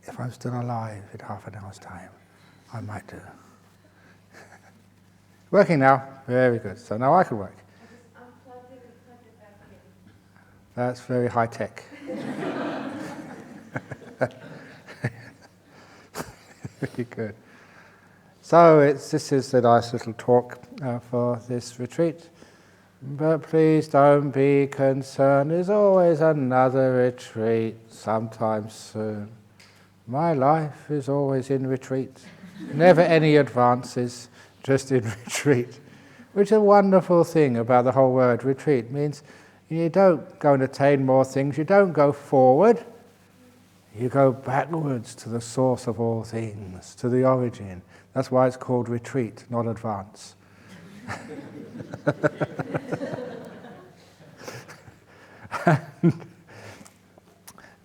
if I'm still alive in half an hour's time, I might do. Working now? Very good. So now I can work. I just unplugged it and plugged it back in. That's very high tech. Very good. So this is the nice little talk for this retreat. But please don't be concerned. There's always another retreat sometime soon. My life is always in retreat. Never any advances, just in retreat. Which is a wonderful thing about the whole word retreat. It means you don't go and attain more things. You don't go forward. You go backwards to the source of all things, to the origin. That's why it's called retreat, not advance.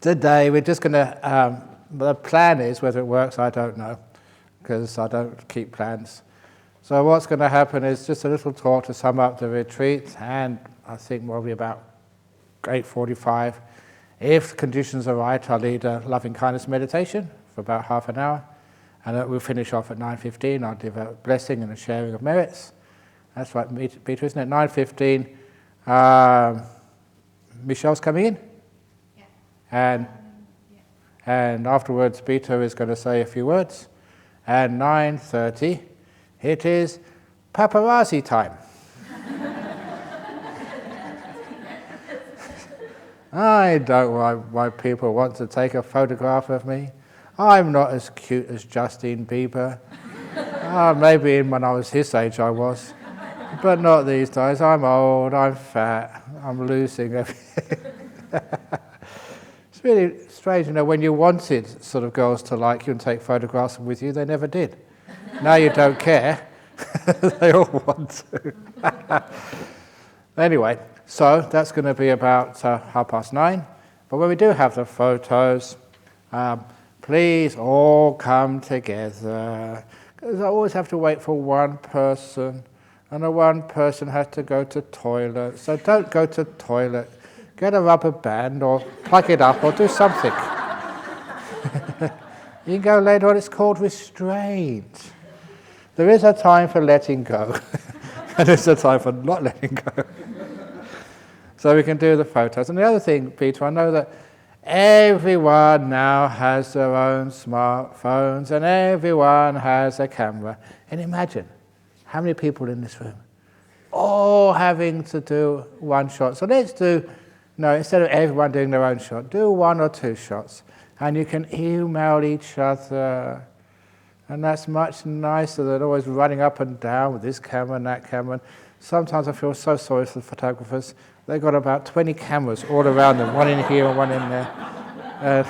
Today we're just going to, the plan is, whether it works I don't know, because I don't keep plans. So what's going to happen is just a little talk to sum up the retreat, and I think probably about 8:45. If conditions are right, I'll lead a loving kindness meditation for about half an hour, and we'll finish off at 9:15. I'll give a blessing and a sharing of merits. That's right, Peter, isn't it? 9:15. Michelle's coming in? Yeah. And afterwards, Peter is going to say a few words. And 9:30, it is paparazzi time. I don't know why people want to take a photograph of me. I'm not as cute as Justin Bieber. Maybe when I was his age I was. But not these days. I'm old, I'm fat, I'm losing everything. It's really strange, when you wanted sort of girls to like you and take photographs with you, they never did. Now you don't care. They all want to. Anyway, so that's going to be about 9:30. But when we do have the photos, please all come together. Because I always have to wait for one person. And the one person has to go to toilet. So don't go to toilet. Get a rubber band or plug it up or do something. You can go later on. It's called restraint. There is a time for letting go. And there's a time for not letting go. So we can do the photos. And the other thing, Peter, I know that everyone now has their own smartphones and everyone has a camera. And imagine, how many people in this room? All having to do one shot. So let's do, instead of everyone doing their own shot, do 1 or 2 shots. And you can email each other. And that's much nicer than always running up and down with this camera and that camera. Sometimes I feel so sorry for the photographers. They've got about 20 cameras all around them, one in here and one in there.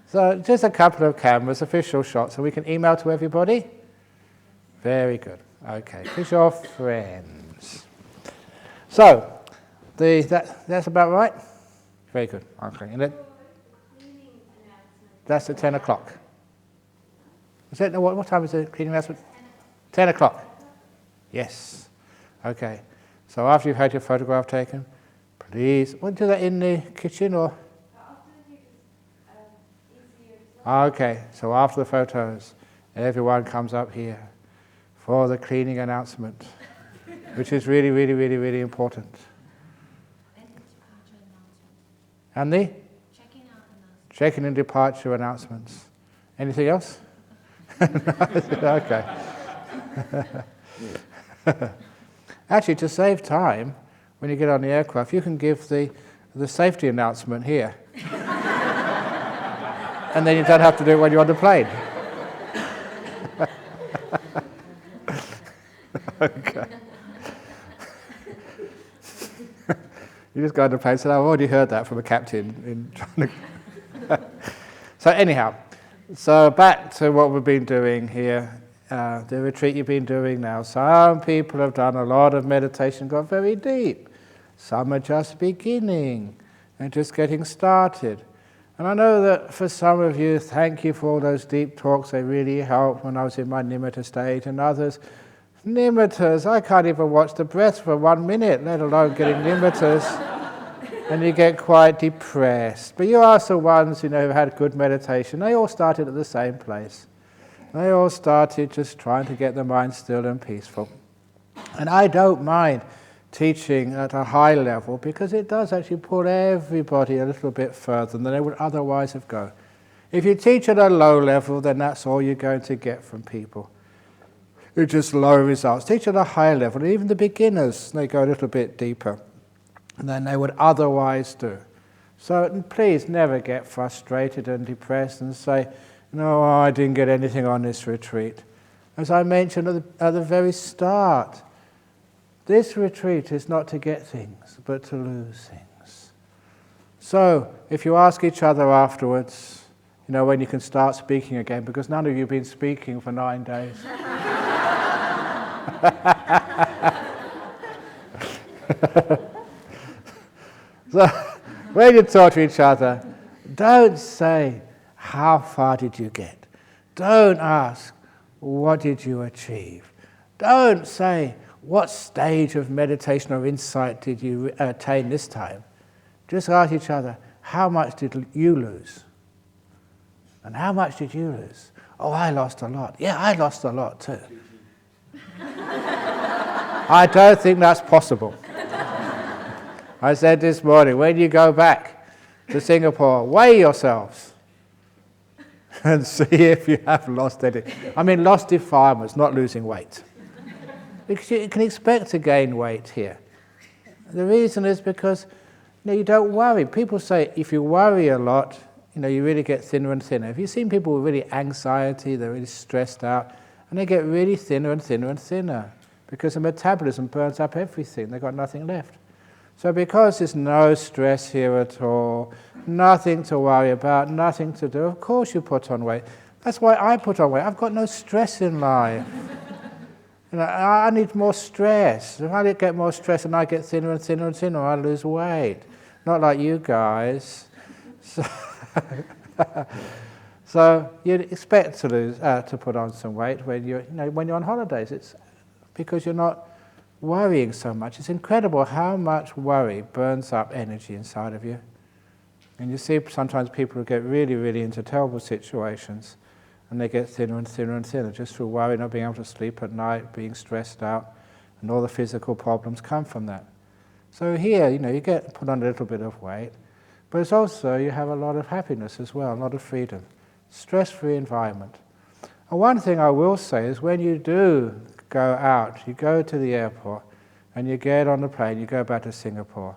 So just a couple of cameras, official shots, so we can email to everybody. Very good. Okay, who's your friends? So, that's about right? Very good. Okay. And that's at 10 o'clock. Is it, what time is the cleaning announcement? 10 o'clock. Yes. Okay. So after you've had your photograph taken, please, want to do that in the kitchen or? Okay. So after the photos, everyone comes up here for the cleaning announcement, which is really, really, really, really important. And the? Check-in and departure announcements. Anything else? Okay. Actually, to save time, when you get on the aircraft, you can give the safety announcement here. And then you don't have to do it when you're on the plane. Okay. You just go on the plane and say, I've already heard that from a captain. So anyhow, so back to what we've been doing here, the retreat you've been doing now. Some people have done a lot of meditation, got very deep. Some are just beginning and just getting started. And I know that for some of you, thank you for all those deep talks. They really helped when I was in my nimitta state. And others, nimittas, I can't even watch the breath for 1 minute, let alone getting nimittas. and you get quite depressed. But you ask the ones who have had good meditation, they all started at the same place. They all started just trying to get the mind still and peaceful. And I don't mind teaching at a high level because it does actually pull everybody a little bit further than they would otherwise have gone. If you teach at a low level, then that's all you're going to get from people. It's just low results. Teach at a high level, and even the beginners, they go a little bit deeper than they would otherwise do. So please never get frustrated and depressed and say, no, I didn't get anything on this retreat. As I mentioned at the very start, this retreat is not to get things, but to lose things. So, if you ask each other afterwards, when you can start speaking again, because none of you have been speaking for 9 days. So, when you talk to each other, don't say, how far did you get? Don't ask, what did you achieve? Don't say, what stage of meditation or insight did you attain this time? Just ask each other, how much did you lose? And how much did you lose? Oh, I lost a lot. Yeah, I lost a lot too. I don't think that's possible. I said this morning, when you go back to Singapore, weigh yourselves and see if you have lost any. I mean, lost defilements, not losing weight. Because you can expect to gain weight here. The reason is because you don't worry. People say if you worry a lot, you really get thinner and thinner. Have you seen people with really anxiety, they're really stressed out, and they get really thinner and thinner and thinner because the metabolism burns up everything. They've got nothing left. So because there's no stress here at all, nothing to worry about, nothing to do, of course you put on weight. That's why I put on weight. I've got no stress in life. I need more stress. If I get more stress and I get thinner and thinner and thinner, I lose weight. Not like you guys. So you'd expect to lose, to put on some weight when you're on holidays. It's because you're not worrying so much. It's incredible how much worry burns up energy inside of you. And you see sometimes people who get really, really into terrible situations, and they get thinner and thinner and thinner just through worry, not being able to sleep at night, being stressed out, and all the physical problems come from that. So here, you get put on a little bit of weight, but it's also you have a lot of happiness as well, a lot of freedom, stress-free environment. And one thing I will say is when you do go out, you go to the airport, and you get on the plane, you go back to Singapore,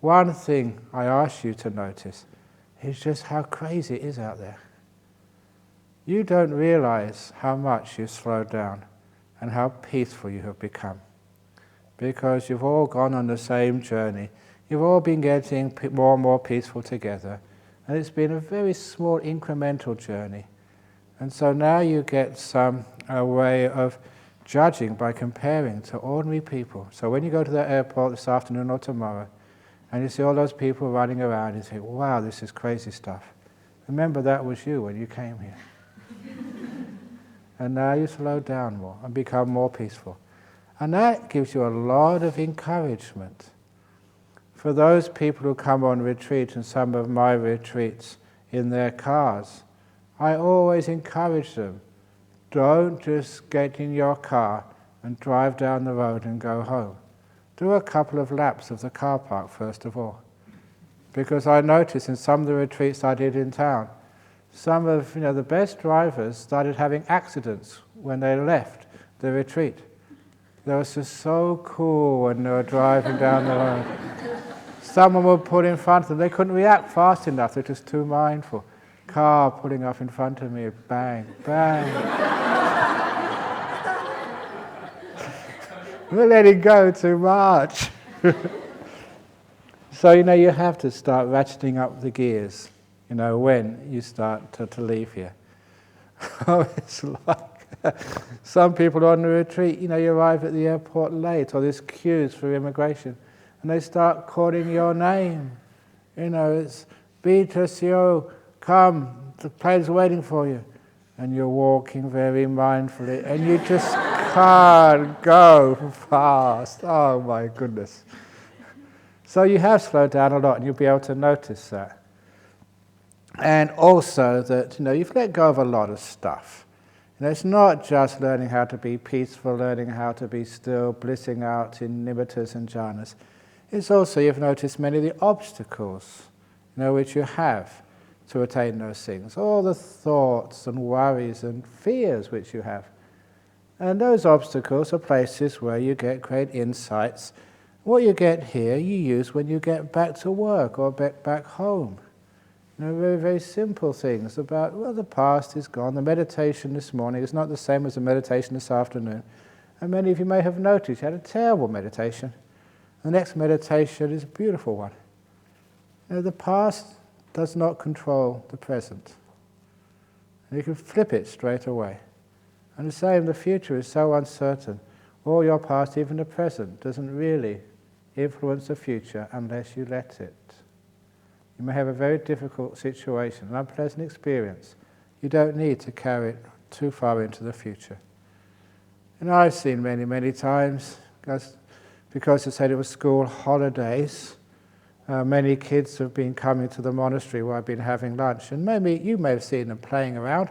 one thing I ask you to notice is just how crazy it is out there. You don't realize how much you've slowed down and how peaceful you have become. Because you've all gone on the same journey. You've all been getting more and more peaceful together. And it's been a very small incremental journey. And so now you get a way of judging by comparing to ordinary people. So when you go to the airport this afternoon or tomorrow, and you see all those people running around, you think, wow, this is crazy stuff. Remember that was you when you came here. And now you slow down more and become more peaceful. And that gives you a lot of encouragement. For those people who come on retreat and some of my retreats in their cars, I always encourage them, don't just get in your car and drive down the road and go home. Do a couple of laps of the car park first of all. Because I noticed in some of the retreats I did in town, some of the best drivers started having accidents when they left the retreat. They were just so cool when they were driving down the road. Someone would pull in front of them, they couldn't react fast enough, they're just too mindful. Car pulling up in front of me, bang, bang. We're letting go too much. So, you have to start ratcheting up the gears, when you start to leave here. It's like some people on the retreat, you arrive at the airport late, or there's queues for immigration, and they start calling your name. It's Beta Sio, come, the plane's waiting for you. And you're walking very mindfully, and you just can't go fast. Oh my goodness. So you have slowed down a lot, and you'll be able to notice that. And also that, you've let go of a lot of stuff. It's not just learning how to be peaceful, learning how to be still, blissing out in nimittas and jhanas. It's also, you've noticed many of the obstacles, which you have to attain those things. All the thoughts and worries and fears which you have. And those obstacles are places where you get great insights. What you get here, you use when you get back to work or back home. Very, very simple things about, the past is gone. The meditation this morning is not the same as the meditation this afternoon. And many of you may have noticed you had a terrible meditation. The next meditation is a beautiful one. The past does not control the present. And you can flip it straight away. And the same, the future is so uncertain. All your past, even the present, doesn't really influence the future unless you let it. You may have a very difficult situation, an unpleasant experience. You don't need to carry it too far into the future. And I've seen many, many times, because it said it was school holidays, many kids have been coming to the monastery where I've been having lunch, and maybe you may have seen them playing around,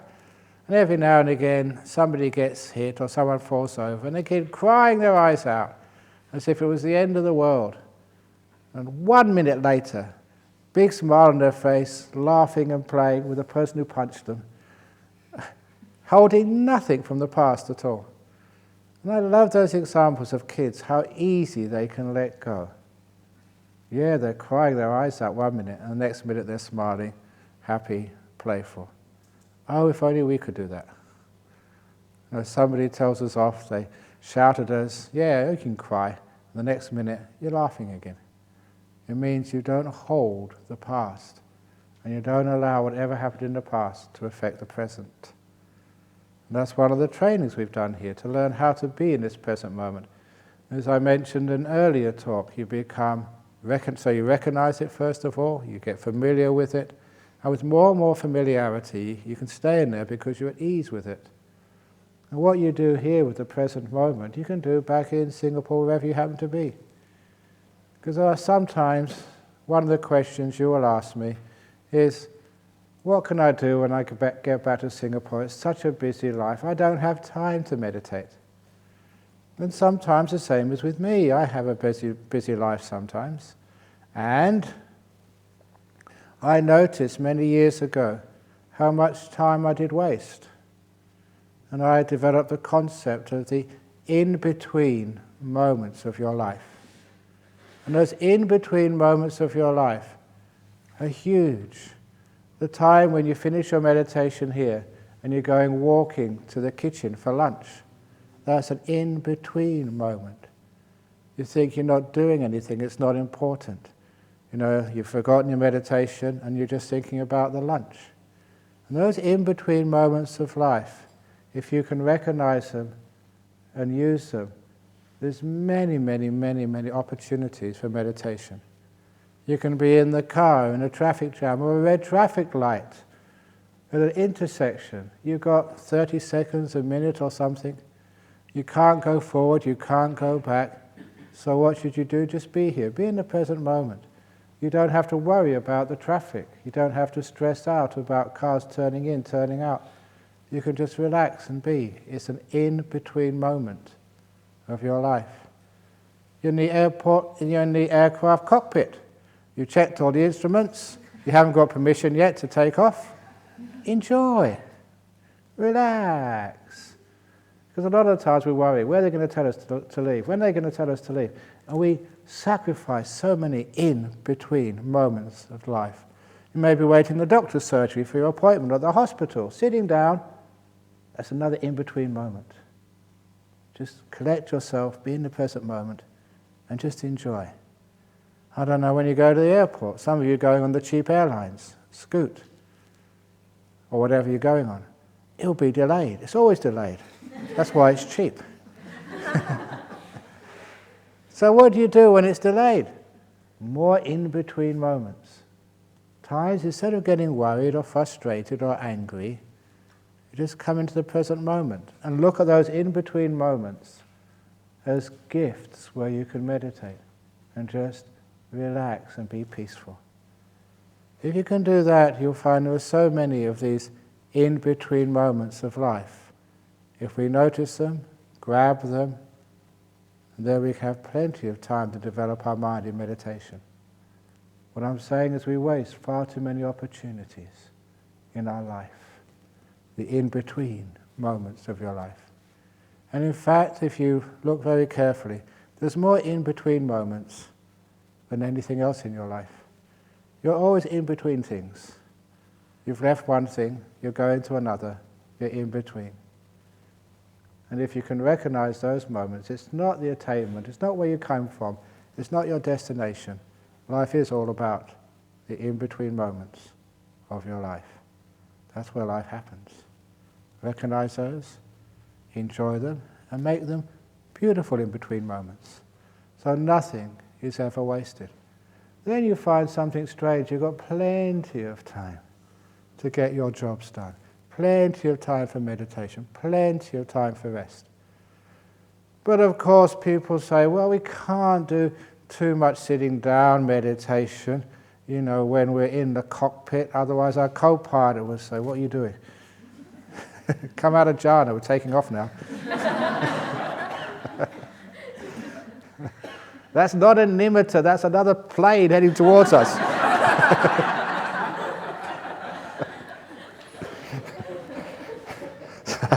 and every now and again somebody gets hit or someone falls over, and they keep crying their eyes out, as if it was the end of the world. And 1 minute later, big smile on their face, laughing and playing with the person who punched them, holding nothing from the past at all. And I love those examples of kids, how easy they can let go. Yeah, they're crying their eyes out 1 minute, and the next minute they're smiling, happy, playful. Oh, if only we could do that. Somebody tells us off, they shout at us, yeah, you can cry. And the next minute, you're laughing again. It means you don't hold the past, and you don't allow whatever happened in the past to affect the present. And that's one of the trainings we've done here, to learn how to be in this present moment. As I mentioned in an earlier talk, you become, so you recognize it first of all, you get familiar with it, and with more and more familiarity, you can stay in there because you're at ease with it. And what you do here with the present moment, you can do back in Singapore, wherever you happen to be. Because sometimes one of the questions you will ask me is, what can I do when I get back to Singapore? It's such a busy life. I don't have time to meditate. And sometimes the same is with me. I have a busy life sometimes. And I noticed many years ago how much time I did waste. And I developed the concept of the in-between moments of your life. And those in-between moments of your life are huge. The time when you finish your meditation here and you're going walking to the kitchen for lunch, that's an in-between moment. You think you're not doing anything, it's not important. You've forgotten your meditation and you're just thinking about the lunch. And those in-between moments of life, if you can recognize them and use them, there's many, many, many, many opportunities for meditation. You can be in the car, in a traffic jam, or a red traffic light, at an intersection. You've got 30 seconds, a minute or something. You can't go forward, you can't go back. So what should you do? Just be here, be in the present moment. You don't have to worry about the traffic. You don't have to stress out about cars turning in, turning out. You can just relax and be. It's an in-between moment of your life. You're in the airport and you're in the aircraft cockpit. You checked all the instruments. You haven't got permission yet to take off. Enjoy. Relax. Because a lot of the times we worry, where are they going to tell us to leave? When are they going to tell us to leave? And we sacrifice so many in-between moments of life. You may be waiting in the doctor's surgery for your appointment at the hospital. Sitting down, that's another in-between moment. Just collect yourself, be in the present moment, and just enjoy. I don't know, when you go to the airport, some of you are going on the cheap airlines, Scoot, or whatever you're going on. It'll be delayed. It's always delayed. That's why it's cheap. So what do you do when it's delayed? More in-between moments. Times, instead of getting worried or frustrated or angry, you just come into the present moment and look at those in-between moments as gifts where you can meditate and just relax and be peaceful. If you can do that, you'll find there are so many of these in-between moments of life. If we notice them, grab them, then we have plenty of time to develop our mind in meditation. What I'm saying is we waste far too many opportunities in our life, the in-between moments of your life. And in fact, if you look very carefully, there's more in-between moments than anything else in your life. You're always in between things. You've left one thing, you're going to another, you're in between. And if you can recognize those moments, it's not the attainment, it's not where you come from, it's not your destination. Life is all about the in-between moments of your life. That's where life happens. Recognize those, enjoy them, and make them beautiful in-between moments. So nothing is ever wasted. Then you find something strange. You've got plenty of time to get your jobs done. Plenty of time for meditation. Plenty of time for rest. But of course people say, well, we can't do too much sitting down meditation, when we're in the cockpit. Otherwise our co-pilot will say, what are you doing? Come out of jhana, we're taking off now. That's not an nimitta, that's another plane heading towards us.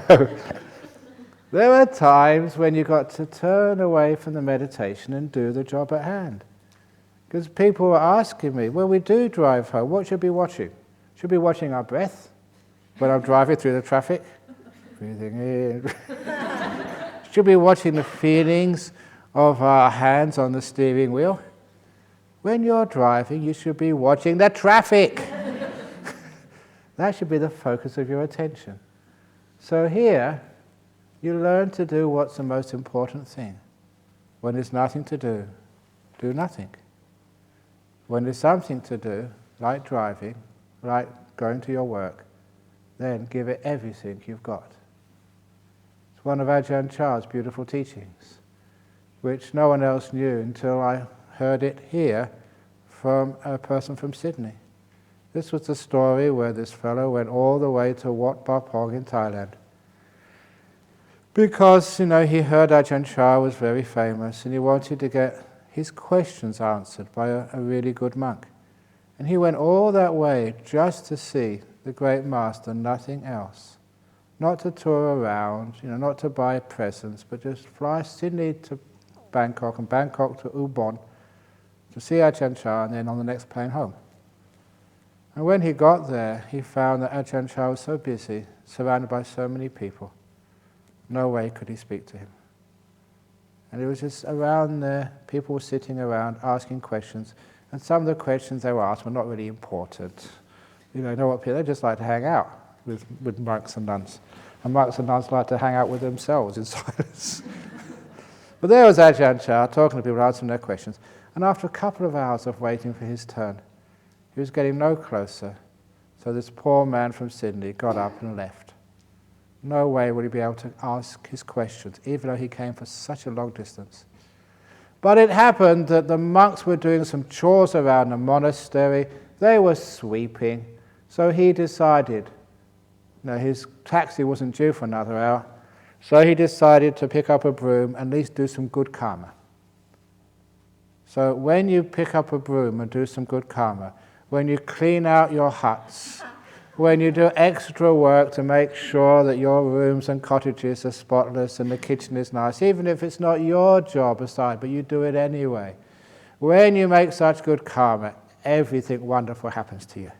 So, there are times when you've got to turn away from the meditation and do the job at hand. Because people were asking me, when we do drive home, what should we be watching? Should we be watching our breath when I'm driving through the traffic? Breathing in. Should we be watching the feelings of our hands on the steering wheel? When you're driving, you should be watching the traffic. That should be the focus of your attention. So here, you learn to do what's the most important thing. When there's nothing to do nothing. When there's something to do, like driving, like going to your work, then give it everything you've got. It's one of Ajahn Chah's beautiful teachings, which no one else knew until I heard it here from a person from Sydney. This was the story where this fellow went all the way to Wat Pah in Thailand. Because, he heard Ajahn Chah was very famous and he wanted to get his questions answered by a really good monk. And he went all that way just to see the great master, nothing else. Not to tour around, not to buy presents, but just fly Sydney to Bangkok and Bangkok to Ubon to see Ajahn Chah and then on the next plane home. And when he got there, he found that Ajahn Chah was so busy, surrounded by so many people. No way could he speak to him. And it was just around there, people were sitting around asking questions, and some of the questions they were asked were not really important. They just like to hang out with monks and nuns. And monks and nuns like to hang out with themselves in silence. But there was Ajahn Chah talking to people, answering their questions. And after a couple of hours of waiting for his turn, he was getting no closer. So this poor man from Sydney got up and left. No way would he be able to ask his questions, even though he came for such a long distance. But it happened that the monks were doing some chores around the monastery. They were sweeping. So he decided, his taxi wasn't due for another hour, so he decided to pick up a broom and at least do some good karma. So when you pick up a broom and do some good karma, when you clean out your huts, when you do extra work to make sure that your rooms and cottages are spotless and the kitchen is nice, even if it's not your job aside, but you do it anyway. When you make such good karma, everything wonderful happens to you.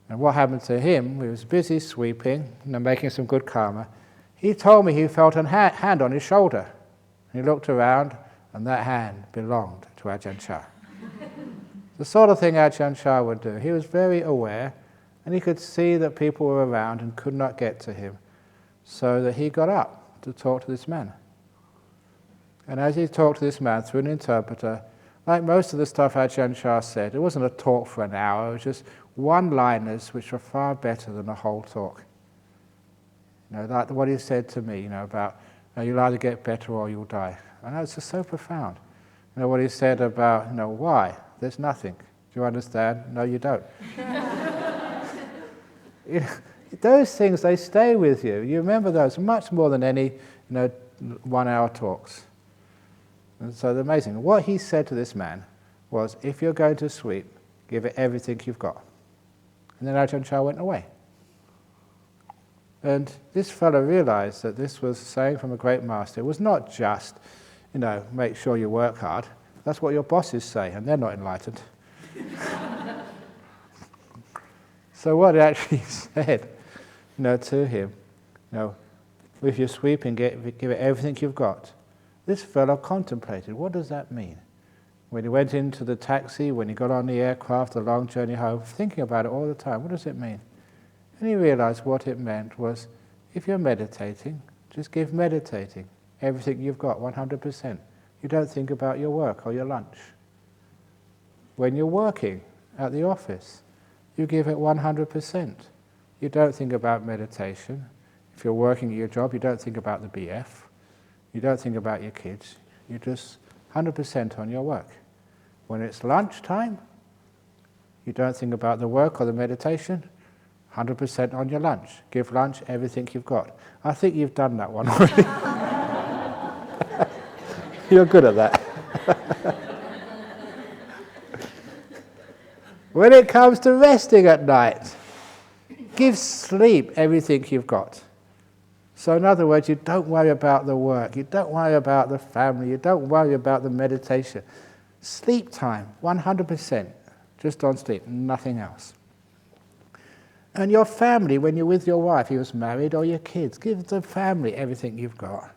And what happened to him, he was busy sweeping, making some good karma. He told me he felt a hand on his shoulder. And he looked around, and that hand belonged to Ajahn Chah. The sort of thing Ajahn Chah would do. He was very aware, and he could see that people were around and could not get to him, so that he got up to talk to this man. And as he talked to this man through an interpreter, like most of the stuff Ajahn Chah said, it wasn't a talk for an hour, it was just one-liners which were far better than a whole talk. Like what he said to me, about you'll either get better or you'll die. And that was just so profound. You know what he said about, why? There's nothing. Do you understand? No, you don't. You know, those things, they stay with you. You remember those much more than any 1-hour talks. And so they're amazing. What he said to this man was, if you're going to sleep, give it everything you've got. And then Ajahn Chah went away. And this fellow realized that this was saying from a great master. It was not just, make sure you work hard. That's what your bosses say, and they're not enlightened. So what it actually said, to him, if you're sweeping, give it everything you've got. This fellow contemplated, what does that mean? When he went into the taxi, when he got on the aircraft, the long journey home, thinking about it all the time, what does it mean? And he realized what it meant was, if you're meditating, just give meditating everything you've got, 100%. You don't think about your work or your lunch. When you're working at the office, you give it 100%. You don't think about meditation. If you're working at your job, you don't think about the BF. You don't think about your kids. You just 100% on your work. When it's lunchtime, you don't think about the work or the meditation. 100% on your lunch. Give lunch everything you've got. I think you've done that one already. You're good at that. When it comes to resting at night, give sleep everything you've got. So in other words, you don't worry about the work, you don't worry about the family, you don't worry about the meditation. Sleep time, 100%, just on sleep, nothing else. And your family, when you're with your wife, you was married, or your kids, give the family everything you've got,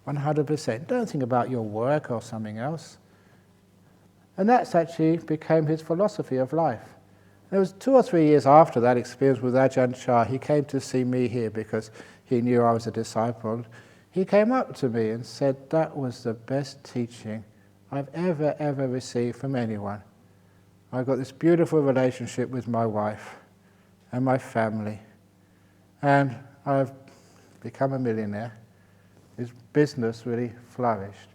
100%. Don't think about your work or something else. And that's actually became his philosophy of life. It was 2 or 3 years after that experience with Ajahn Chah, he came to see me here because he knew I was a disciple. He came up to me and said, that was the best teaching I've ever received from anyone. I've got this beautiful relationship with my wife and my family, and I've become a millionaire. His business really flourished.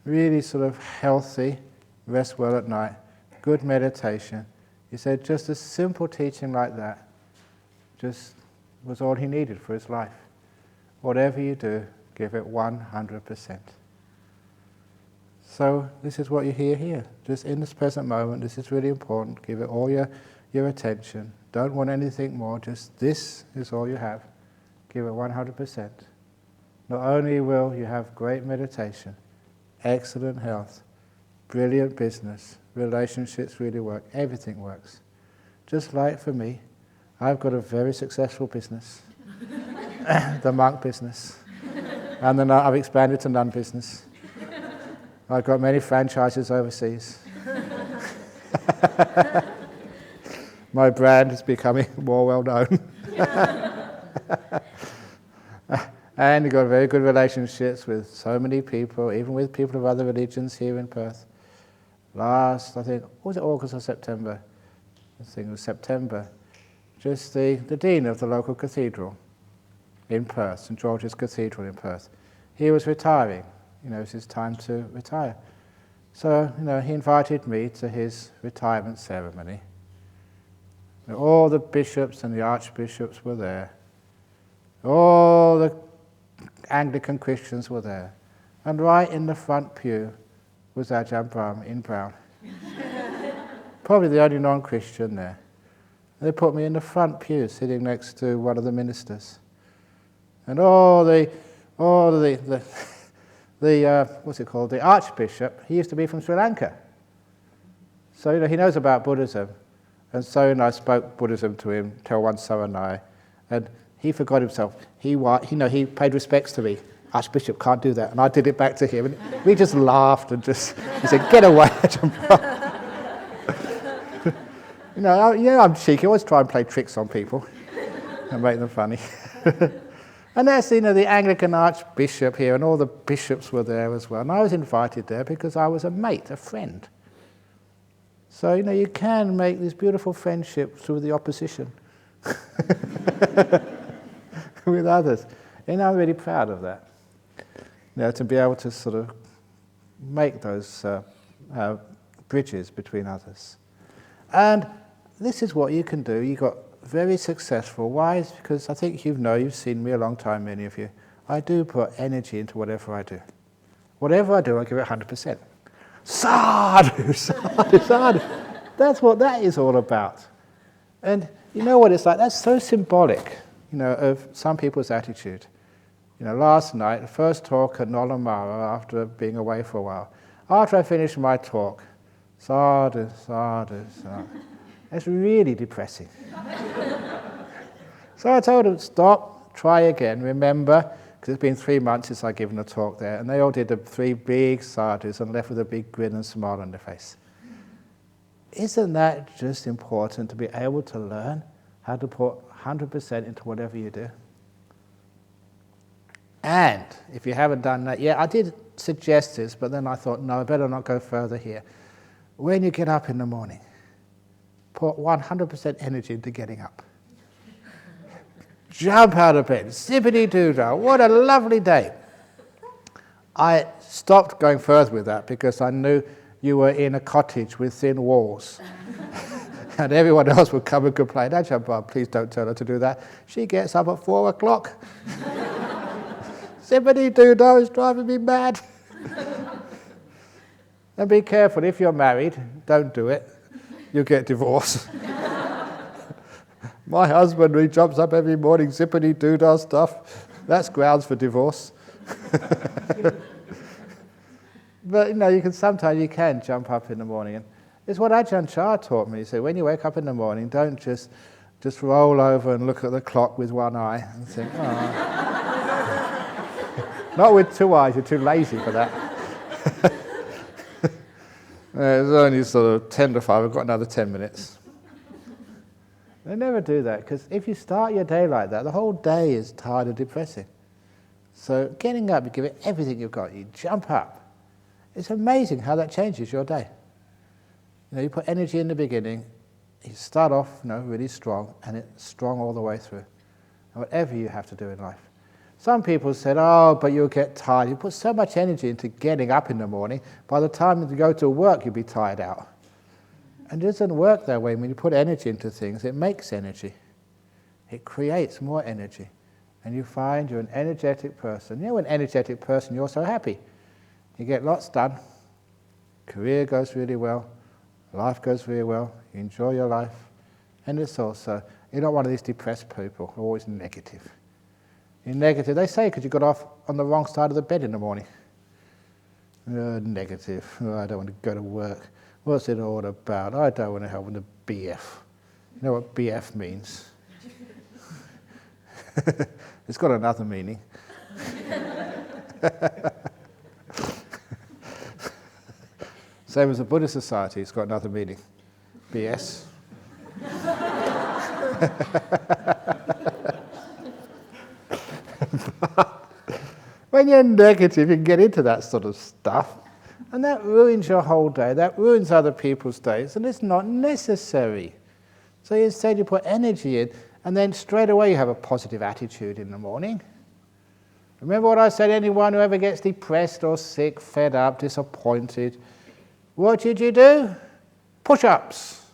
Really sort of healthy, rest well at night, good meditation. He said just a simple teaching like that just was all he needed for his life. Whatever you do, give it 100%. So this is what you hear here. Just in this present moment, this is really important. Give it all your attention. Don't want anything more, just this is all you have. Give it 100%. Not only will you have great meditation, excellent health, brilliant business, relationships really work, everything works. Just like for me, I've got a very successful business, the monk business, and then I've expanded to nun business. I've got many franchises overseas. My brand is becoming more well known. And you've got very good relationships with so many people, even with people of other religions here in Perth. Last, I think, was it August or September? I think it was September. Just the dean of the local cathedral in Perth, St George's Cathedral in Perth. He was retiring. It was his time to retire. So, he invited me to his retirement ceremony. All the bishops and the archbishops were there. All the Anglican Christians were there. And right in the front pew was Ajahn Brahm in brown. Probably the only non-Christian there. They put me in the front pew, sitting next to one of the ministers. And the archbishop, he used to be from Sri Lanka. So, he knows about Buddhism. And so I spoke Buddhism to him, till one Saranai, and he forgot himself. He paid respects to me. Archbishop can't do that. And I did it back to him. And we just laughed and he said, get away. I'm cheeky. I always try and play tricks on people and make them funny. And that's, the Anglican Archbishop here, and all the bishops were there as well. And I was invited there because I was a mate, a friend. So, you can make this beautiful friendship through the opposition with others. And I'm really proud of that. To be able to sort of make those bridges between others. And this is what you can do. You got very successful. Why? It's because I think you've seen me a long time, many of you. I do put energy into whatever I do. Whatever I do, I give it 100%. Sadhu, sadhu, sadhu. That's what that is all about. And you know what it's like? That's so symbolic, of some people's attitude. Last night, the first talk at Nolamara after being away for a while. After I finished my talk, sadhu, sadhu, sadhu. It's really depressing. So I told them, stop, try again, remember, because it's been 3 months since I've given a talk there, and they all did the 3 big sadhus and left with a big grin and smile on their face. Isn't that just important to be able to learn how to put 100% into whatever you do? And if you haven't done that yet, I did suggest this, but then I thought, no, I better not go further here. When you get up in the morning, put 100% energy into getting up. Jump out of bed, zippity-doo-dah, what a lovely day. I stopped going further with that because I knew you were in a cottage with thin walls. And everyone else would come and complain, Ajahn Brahm, please don't tell her to do that. She gets up at 4 o'clock. Zippity-doo-dah is driving me mad. And be careful, if you're married, don't do it. You'll get divorced. My husband, he jumps up every morning, zippity-doo-dah stuff. That's grounds for divorce. But sometimes you can jump up in the morning. And it's what Ajahn Chah taught me. He said, when you wake up in the morning, don't just roll over and look at the clock with one eye and think, oh. Not with 2 eyes, you're too lazy for that. It's only sort of 10 to 5, I've got another 10 minutes. They never do that, because if you start your day like that, the whole day is tired and depressing. So getting up, you give it everything you've got, you jump up. It's amazing how that changes your day. You put energy in the beginning, you start off really strong, and it's strong all the way through. And whatever you have to do in life. Some people said, oh, but you'll get tired. You put so much energy into getting up in the morning, by the time you go to work, you'll be tired out. And it doesn't work that way. When you put energy into things, it makes energy. It creates more energy. And you find you're an energetic person. An energetic person, you're so happy. You get lots done. Career goes really well. Life goes really well. You enjoy your life. And it's also, you're not one of these depressed people who are always negative. You're negative. They say because you got off on the wrong side of the bed in the morning. Negative. I don't want to go to work. What's it all about? I don't want to help with the BF. You know what BF means? It's got another meaning. Same as the Buddhist society, it's got another meaning. BS. When you're negative, you can get into that sort of stuff, and that ruins your whole day, that ruins other people's days, and it's not necessary. So instead you put energy in, and then straight away you have a positive attitude in the morning. Remember what I said, anyone who ever gets depressed or sick, fed up, disappointed, what did you do? Push-ups.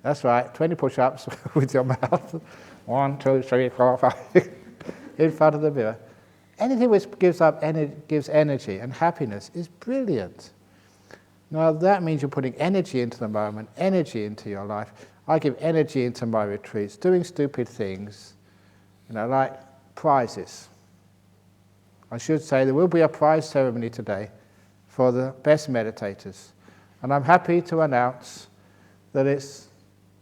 That's right, 20 push-ups with your mouth. 1, 2, 3, 4, 5, in front of the mirror. Anything which gives energy and happiness is brilliant. Now that means you're putting energy into the moment, energy into your life. I give energy into my retreats, doing stupid things, like prizes. I should say there will be a prize ceremony today for the best meditators. And I'm happy to announce that it's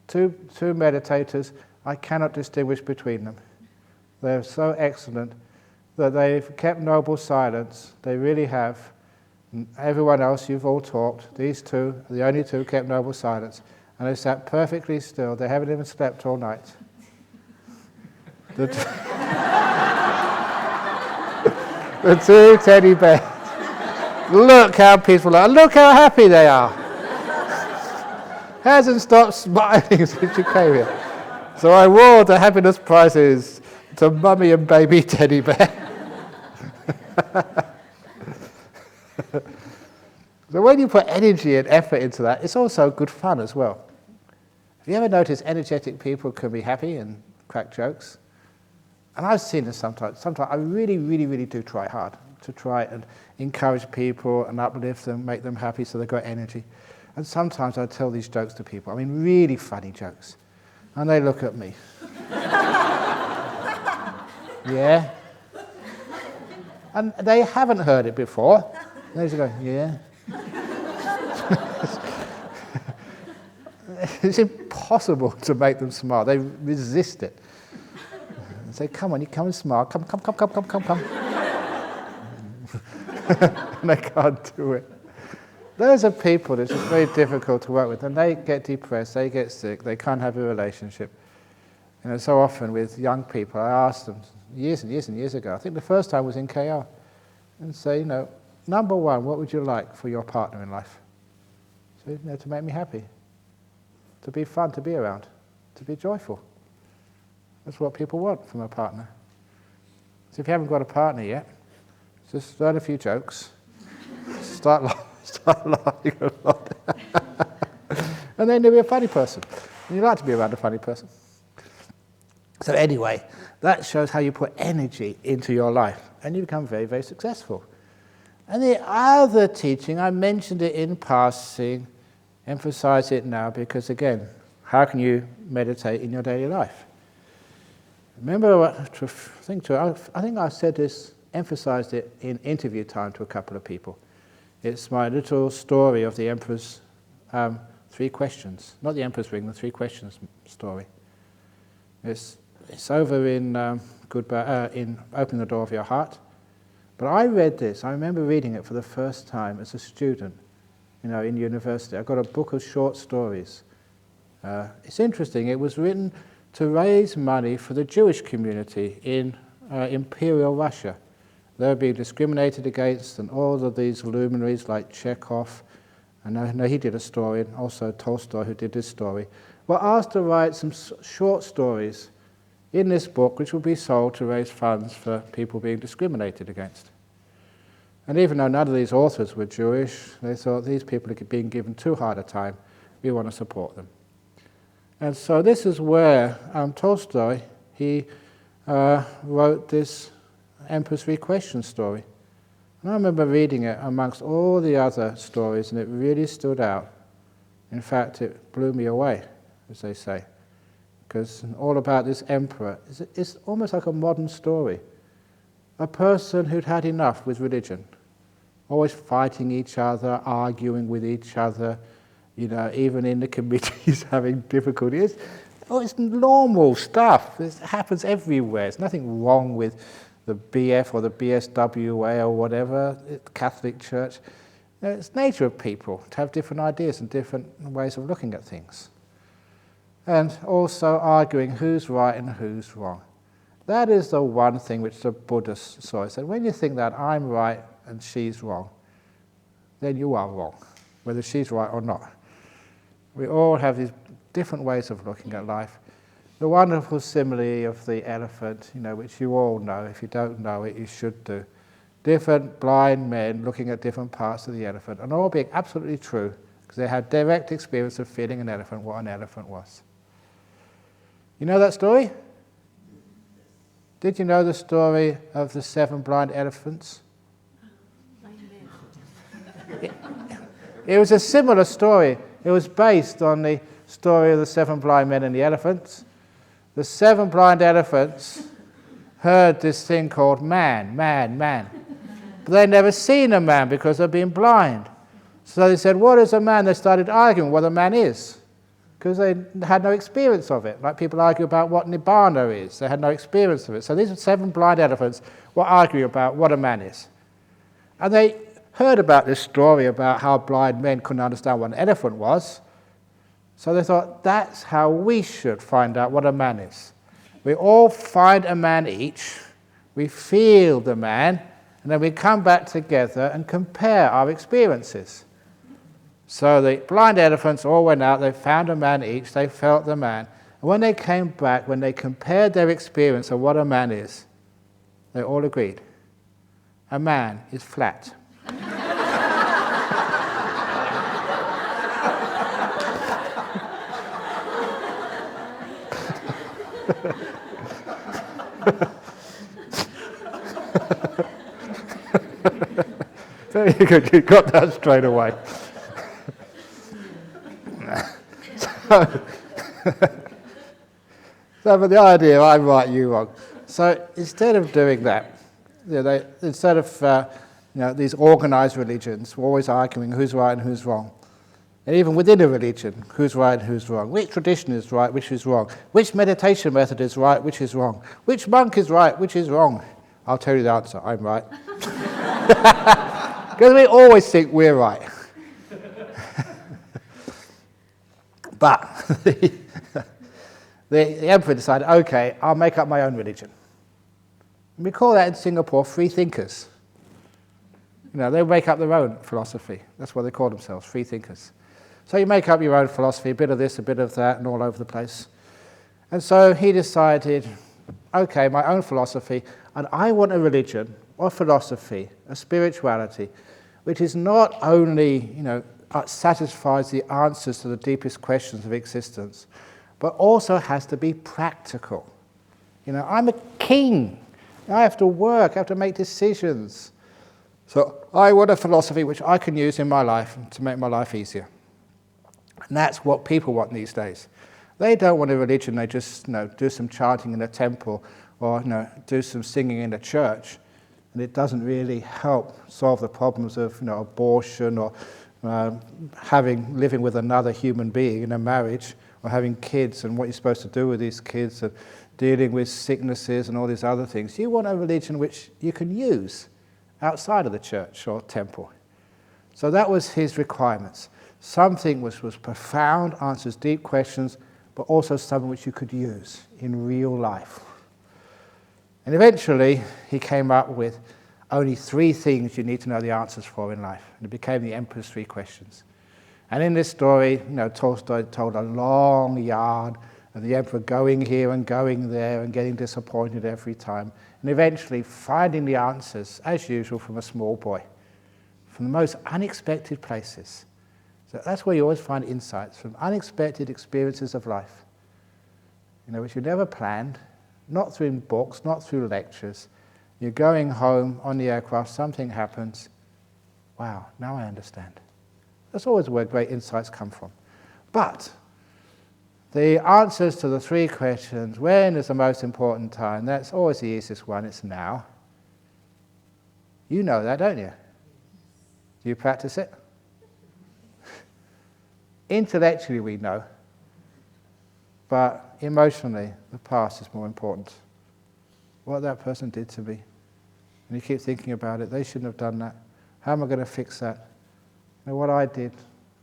two meditators. I cannot distinguish between them. They're so excellent that they've kept noble silence. They really have. Everyone else, you've all talked. These two are the only two who kept noble silence. And they sat perfectly still. They haven't even slept all night. The two teddy bears. Look how peaceful they are. Look how happy they are. Hasn't stopped smiling since you came here. So I award the happiness prizes to Mummy and Baby Teddy Bear. So when you put energy and effort into that, it's also good fun as well. Have you ever noticed energetic people can be happy and crack jokes? And I've seen this sometimes. Sometimes I really, really, really do try hard to try and encourage people and uplift them, make them happy so they've got energy. And sometimes I tell these jokes to people, I mean really funny jokes. And they look at me. Yeah? And they haven't heard it before. They just go, yeah. It's impossible to make them smile. They resist it. And say, come on, you come and smile. Come. And they can't do it. Those are people that's just very difficult to work with. And they get depressed, they get sick, they can't have a relationship. You know, so often with young people, I asked them years and years and years ago, I think the first time was in KR, and say, you know, number one, what would you like for your partner in life? So, you know, to make me happy, to be fun, to be around, to be joyful. That's what people want from a partner. So if you haven't got a partner yet, just learn a few jokes, start laughing a lot, and then you'll be a funny person. And you like to be around a funny person. So anyway, that shows how you put energy into your life, and you become very, very successful. And the other teaching, I mentioned it in passing, emphasize it now, because again, how can you meditate in your daily life? Remember, I think I said this, emphasized it in interview time to a couple of people. It's my little story of the Emperor's 3 questions. Not the Emperor's Ring, the 3 questions story. It's over in in Opening the Door of Your Heart. But I read this, I remember reading it for the first time as a student, you know, in university. I got a book of short stories. It's interesting, it was written to raise money for the Jewish community in Imperial Russia. They were being discriminated against, and all of these luminaries like Chekhov, and I know he did a story, and also Tolstoy, who did this story, were asked to write some short stories in this book, which will be sold to raise funds for people being discriminated against. And even though none of these authors were Jewish, they thought these people are being given too hard a time, we want to support them. And so this is where Tolstoy, he wrote this Emperor's 3 Questions story. And I remember reading it amongst all the other stories, and it really stood out. In fact, it blew me away, as they say, because all about this emperor, it's almost like a modern story. A person who'd had enough with religion, always fighting each other, arguing with each other, you know, even in the committees having difficulties. It's normal stuff. It happens everywhere. There's nothing wrong with the BF or the BSWA or whatever, the Catholic Church. You know, it's nature of people to have different ideas and different ways of looking at things. And also arguing who's right and who's wrong. That is the one thing which the Buddhists saw. He said, when you think that I'm right and she's wrong, then you are wrong, whether she's right or not. We all have these different ways of looking at life. The wonderful simile of the elephant, you know, which you all know. If you don't know it, you should do. Different blind men looking at different parts of the elephant, and all being absolutely true, because they had direct experience of feeling an elephant, what an elephant was. You know that story? Did you know the story of the 7 blind elephants? It was a similar story. It was based on the story of the 7 blind men and the elephants. The 7 blind elephants heard this thing called man. But they'd never seen a man because they'd been blind. So they said, what is a man? They started arguing what a man is, because they had no experience of it. Like people argue about what Nibbana is. They had no experience of it. So these 7 blind elephants were arguing about what a man is. And they heard about this story about how blind men couldn't understand what an elephant was. So they thought, that's how we should find out what a man is. We all find a man each, we feel the man, and then we come back together and compare our experiences. So the blind elephants all went out, they found a man each, they felt the man. And when they came back, when they compared their experience of what a man is, they all agreed. A man is flat. Very good, you got that straight away. So, but the idea, I'm right, you wrong. So instead of doing that, instead of these organised religions, we're always arguing who's right and who's wrong. And even within a religion, who's right and who's wrong? Which tradition is right, which is wrong? Which meditation method is right, which is wrong? Which monk is right, which is wrong? I'll tell you the answer, I'm right. Because we always think we're right. But the emperor decided, okay, I'll make up my own religion. And we call that in Singapore free thinkers. They make up their own philosophy. That's what they call themselves, free thinkers. So you make up your own philosophy, a bit of this, a bit of that, and all over the place. And so he decided, okay, my own philosophy, and I want a religion or philosophy, a spirituality, which is not only, satisfies the answers to the deepest questions of existence, but also has to be practical. I'm a king. I have to work, I have to make decisions. So I want a philosophy which I can use in my life to make my life easier. And that's what people want these days. They don't want a religion, they just do some chanting in a temple or do some singing in a church. And it doesn't really help solve the problems of abortion or living with another human being in a marriage, or having kids and what you're supposed to do with these kids, and dealing with sicknesses and all these other things. You want a religion which you can use outside of the church or temple. So that was his requirements. Something which was profound, answers deep questions, but also something which you could use in real life. And eventually he came up with only 3 things you need to know the answers for in life. And it became the Emperor's 3 questions. And in this story, Tolstoy told a long yarn of the emperor going here and going there and getting disappointed every time, and eventually finding the answers, as usual, from a small boy, from the most unexpected places. So that's where you always find insights, from unexpected experiences of life, which you never planned, not through books, not through lectures. You're going home on the aircraft, something happens. Wow, now I understand. That's always where great insights come from. But the answers to the 3 questions, when is the most important time? That's always the easiest one, it's now. You know that, don't you? Do you practice it? Intellectually we know, but emotionally the past is more important. What that person did to me. And you keep thinking about it, they shouldn't have done that. How am I going to fix that? What I did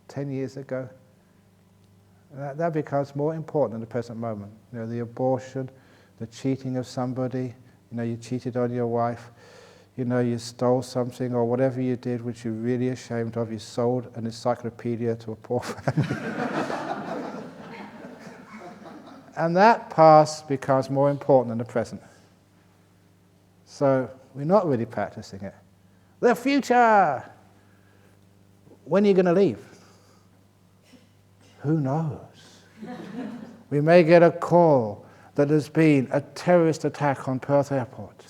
10 years ago, that becomes more important in the present moment. The abortion, the cheating of somebody, you cheated on your wife, you stole something or whatever you did which you're really ashamed of, you sold an encyclopedia to a poor family. And that past becomes more important than the present. So we're not really practicing it. The future! When are you going to leave? Who knows? We may get a call that there's been a terrorist attack on Perth Airport.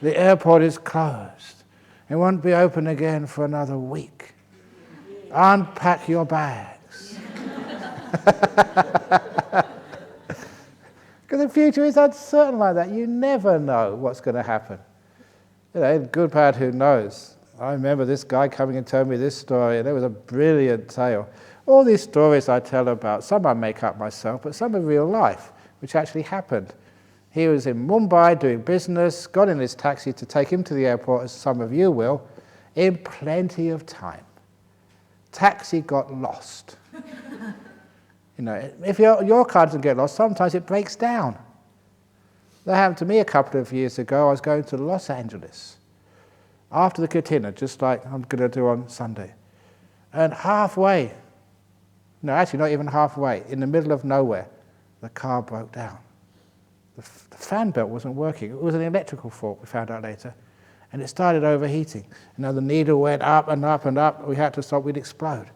The airport is closed. It won't be open again for another week. Unpack your bags. Because the future is uncertain like that. You never know what's going to happen. Good, bad, who knows? I remember this guy coming and telling me this story, and it was a brilliant tale. All these stories I tell about, some I make up myself, but some are real life, which actually happened. He was in Mumbai doing business, got in his taxi to take him to the airport, as some of you will, in plenty of time. Taxi got lost. If your car doesn't get lost, sometimes it breaks down. That happened to me a couple of years ago. I was going to Los Angeles after the Katina, just like I'm going to do on Sunday. And halfway, actually not even halfway, in the middle of nowhere, the car broke down. The fan belt wasn't working. It was an electrical fault, we found out later. And it started overheating. The needle went up and up and up. We had to stop, we'd explode.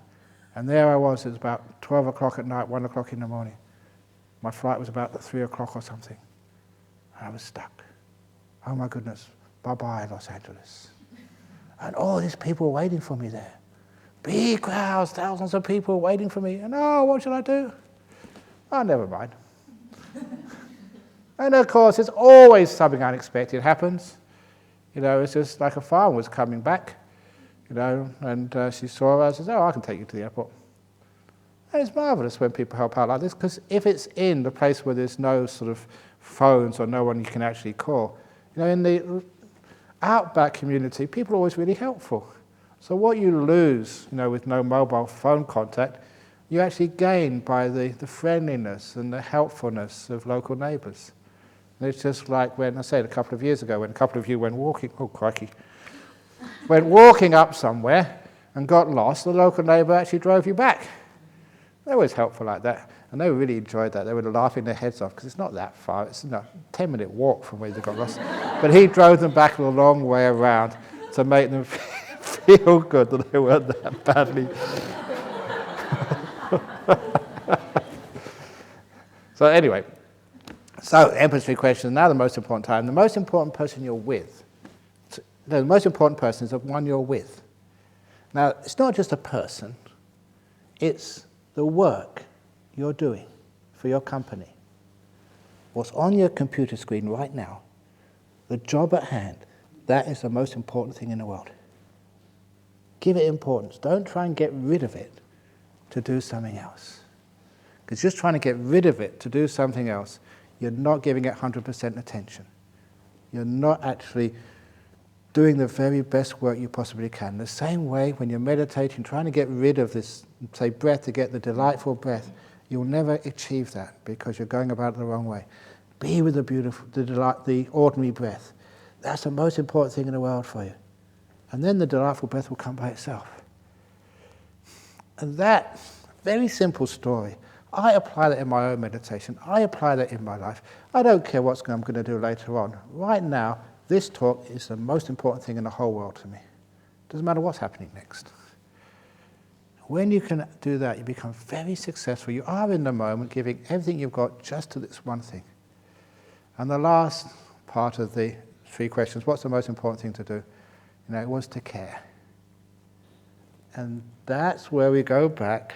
And there I was, it was about 12 o'clock at night, 1 o'clock in the morning. My flight was about at 3 o'clock or something. And I was stuck. Oh my goodness, bye-bye Los Angeles. And all these people were waiting for me there. Big crowds, thousands of people waiting for me. And what should I do? Oh, never mind. And of course, it's always something unexpected happens. It's just like a farmer was coming back, and she saw us and said, I can take you to the airport. And it's marvellous when people help out like this, because if it's in the place where there's no sort of phones or no one you can actually call, in the outback community, people are always really helpful. So what you lose, with no mobile phone contact, you actually gain by the friendliness and the helpfulness of local neighbours. And it's just like when, I said a couple of years ago, when a couple of you went walking, went walking up somewhere and got lost, the local neighbour actually drove you back. They're always helpful like that. And they really enjoyed that. They were laughing their heads off because it's not that far. It's a 10-minute walk from where they got lost. But he drove them back a long way around to make them feel good that they weren't that badly. So anyway, empathy question, now the most important time. The most important person you're with. The most important person is the one you're with. Now, it's not just a person. It's the work you're doing for your company. What's on your computer screen right now, the job at hand, that is the most important thing in the world. Give it importance. Don't try and get rid of it to do something else. Because just trying to get rid of it to do something else, you're not giving it 100% attention. You're not actually doing the very best work you possibly can. The same way when you're meditating, trying to get rid of this, say, breath to get the delightful breath, you'll never achieve that because you're going about it the wrong way. Be with the beautiful, the ordinary breath. That's the most important thing in the world for you. And then the delightful breath will come by itself. And that very simple story, I apply that in my own meditation. I apply that in my life. I don't care what I'm going to do later on. Right now, this talk is the most important thing in the whole world to me. Doesn't matter what's happening next. When you can do that, you become very successful. You are in the moment, giving everything you've got just to this one thing. And the last part of the 3 questions, what's the most important thing to do? It was to care. And that's where we go back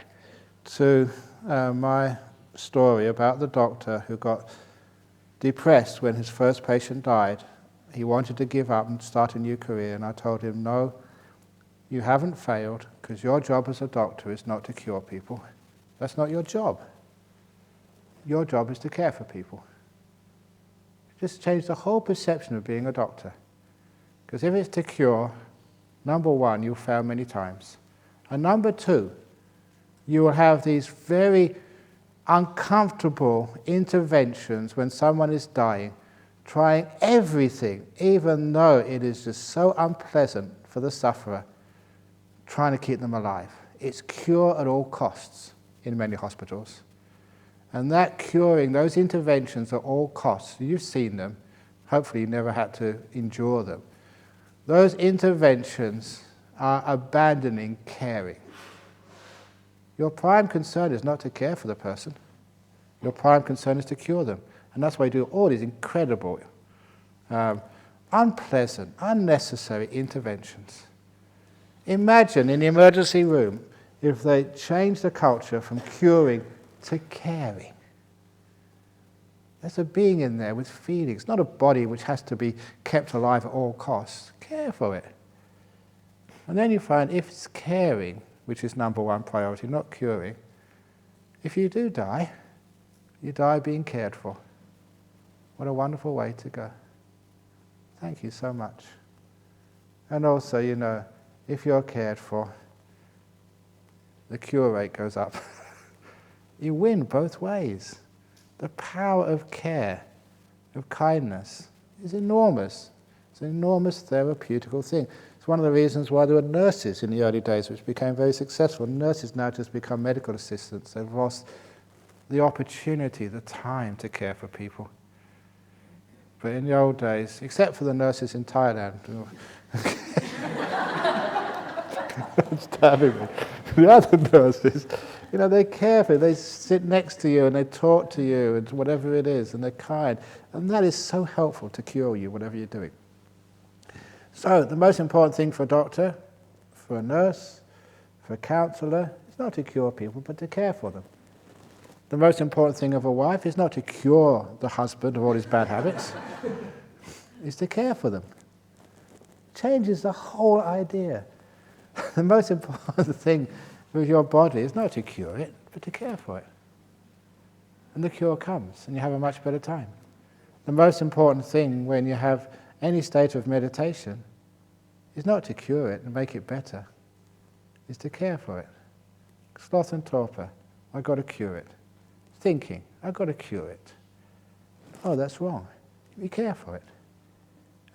to my story about the doctor who got depressed when his first patient died. He wanted to give up and start a new career, and I told him, no, you haven't failed, because your job as a doctor is not to cure people. That's not your job. Your job is to care for people. Just change the whole perception of being a doctor. Because if it's to cure, number 1, you'll fail many times. And number 2, you will have these very uncomfortable interventions when someone is dying, trying everything, even though it is just so unpleasant for the sufferer, trying to keep them alive. It's cure at all costs in many hospitals. And that curing, those interventions at all costs, you've seen them, hopefully you never had to endure them. Those interventions are abandoning caring. Your prime concern is not to care for the person. Your prime concern is to cure them. And that's why you do all these incredible, unpleasant, unnecessary interventions. Imagine in the emergency room if they changed the culture from curing to caring. There's a being in there with feelings, not a body which has to be kept alive at all costs. Care for it. And then you find if it's caring, which is number 1 priority, not curing, if you do die, you die being cared for. What a wonderful way to go. Thank you so much. And also, if you're cared for, the cure rate goes up. You win both ways. The power of care, of kindness, is enormous. It's an enormous therapeutical thing. It's one of the reasons why there were nurses in the early days which became very successful. Nurses now just become medical assistants. They've lost the opportunity, the time to care for people. But in the old days, except for the nurses in Thailand, it's stabbing me. The other nurses, they care for you. They sit next to you and they talk to you and whatever it is, and they're kind. And that is so helpful to cure you, whatever you're doing. So the most important thing for a doctor, for a nurse, for a counsellor, is not to cure people, but to care for them. The most important thing of a wife is not to cure the husband of all his bad habits, is to care for them. Changes the whole idea. The most important thing with your body is not to cure it, but to care for it. And the cure comes, and you have a much better time. The most important thing when you have any state of meditation is not to cure it and make it better, is to care for it. Sloth and torpor, I've got to cure it. Thinking, I've got to cure it. Oh, that's wrong. You care for it.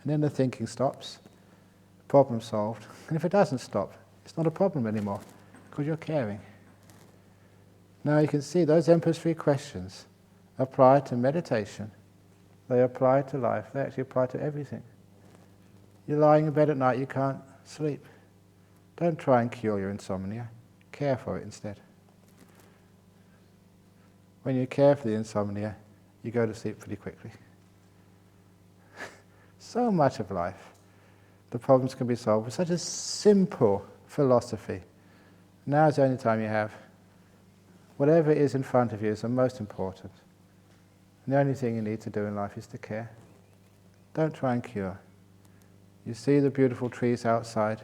And then the thinking stops, problem solved. And if it doesn't stop, it's not a problem anymore, because you're caring. Now you can see those Emperor's three questions apply to meditation. They apply to life. They actually apply to everything. You're lying in bed at night, you can't sleep. Don't try and cure your insomnia. Care for it instead. When you care for the insomnia, you go to sleep pretty quickly. So much of life, the problems can be solved with such a simple philosophy. Now is the only time you have. Whatever is in front of you is the most important. And the only thing you need to do in life is to care. Don't try and cure. You see the beautiful trees outside.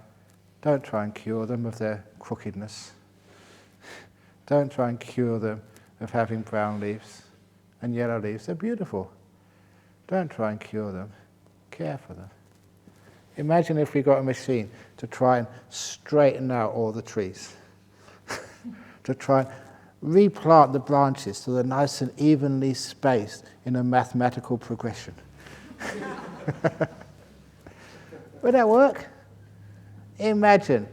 Don't try and cure them of their crookedness. Don't try and cure them of having brown leaves and yellow leaves. They're beautiful. Don't try and cure them. Care for them. Imagine if we got a machine to try and straighten out all the trees. To try and replant the branches so they're nice and evenly spaced in a mathematical progression. Would that work? Imagine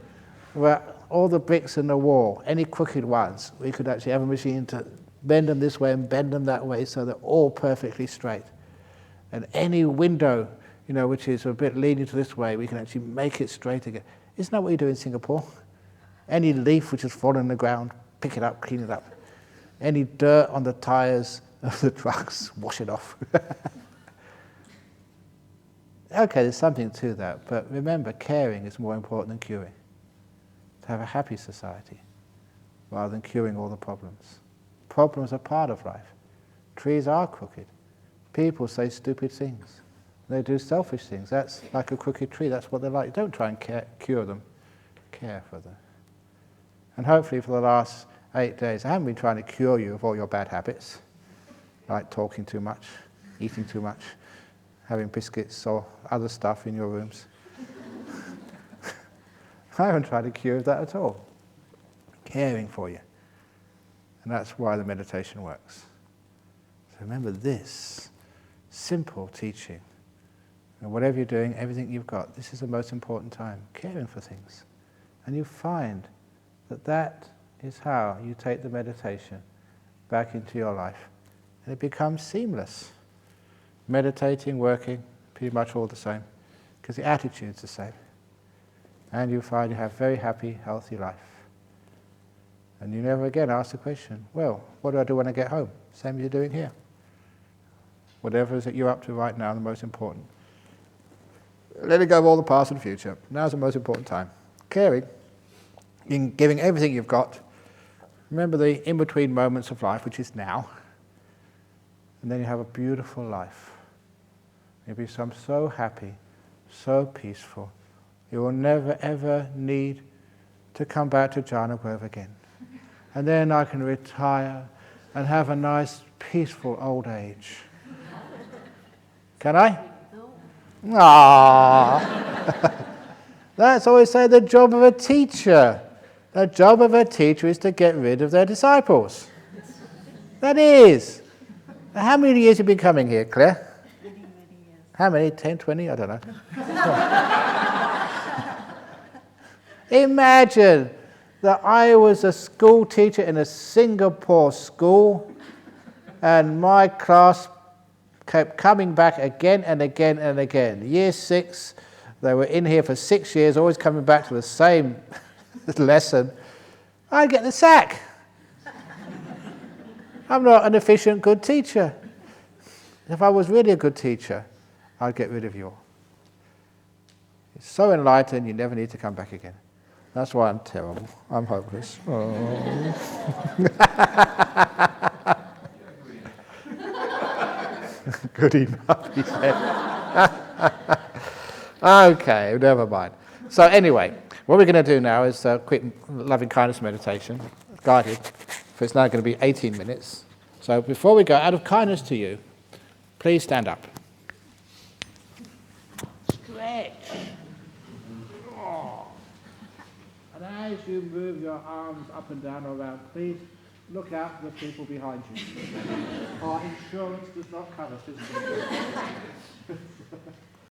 where all the bricks in the wall, any crooked ones, we could actually have a machine to bend them this way and bend them that way so they're all perfectly straight. And any window, which is a bit leaning to this way, we can actually make it straight again. Isn't that what you do in Singapore? Any leaf which has fallen on the ground, pick it up, clean it up. Any dirt on the tires of the trucks, wash it off. Okay, there's something to that, but remember, caring is more important than curing. To have a happy society, rather than curing all the problems. Problems are part of life. Trees are crooked. People say stupid things. They do selfish things. That's like a crooked tree. That's what they're like. Don't try and cure them. Care for them. And hopefully for the last 8 days, I haven't been trying to cure you of all your bad habits, like talking too much, eating too much, having biscuits or other stuff in your rooms. I haven't tried to cure that at all. Caring for you. And that's why the meditation works. So remember this simple teaching. And whatever you're doing, everything you've got, this is the most important time, caring for things. And you find that that is how you take the meditation back into your life. And it becomes seamless. Meditating, working, pretty much all the same, because the attitude's the same. And you find you have a very happy, healthy life. And you never again ask the question, well, what do I do when I get home? Same as you're doing here. Whatever it is that you're up to right now, the most important. Letting go of all the past and future. Now's the most important time. Caring, in giving everything you've got. Remember the in-between moments of life, which is now. And then you have a beautiful life. You'll become so happy, so peaceful. You will never ever need to come back to Jhana Grove again. And then I can retire and have a nice, peaceful old age. Can I? No. Aww. That's always say the job of a teacher. The job of a teacher is to get rid of their disciples. That is. How many years have you been coming here, Claire? Many years. How many? 10, 20? I don't know. Imagine that I was a school teacher in a Singapore school and my class kept coming back again and again and again. Year 6, they were in here for 6 years, always coming back to the same lesson. I'd get the sack. I'm not an efficient, good teacher. If I was really a good teacher, I'd get rid of you all. It's so enlightened, you never need to come back again. That's why I'm terrible. I'm hopeless. Oh. Good enough, he said. Okay, never mind. So anyway, what we're going to do now is a quick loving kindness meditation, guided. So it's now going to be 18 minutes. So before we go, out of kindness to you, please stand up. Stretch. Oh. And as you move your arms up and down or around, please look out for the people behind you. Our insurance does not cover physical injury.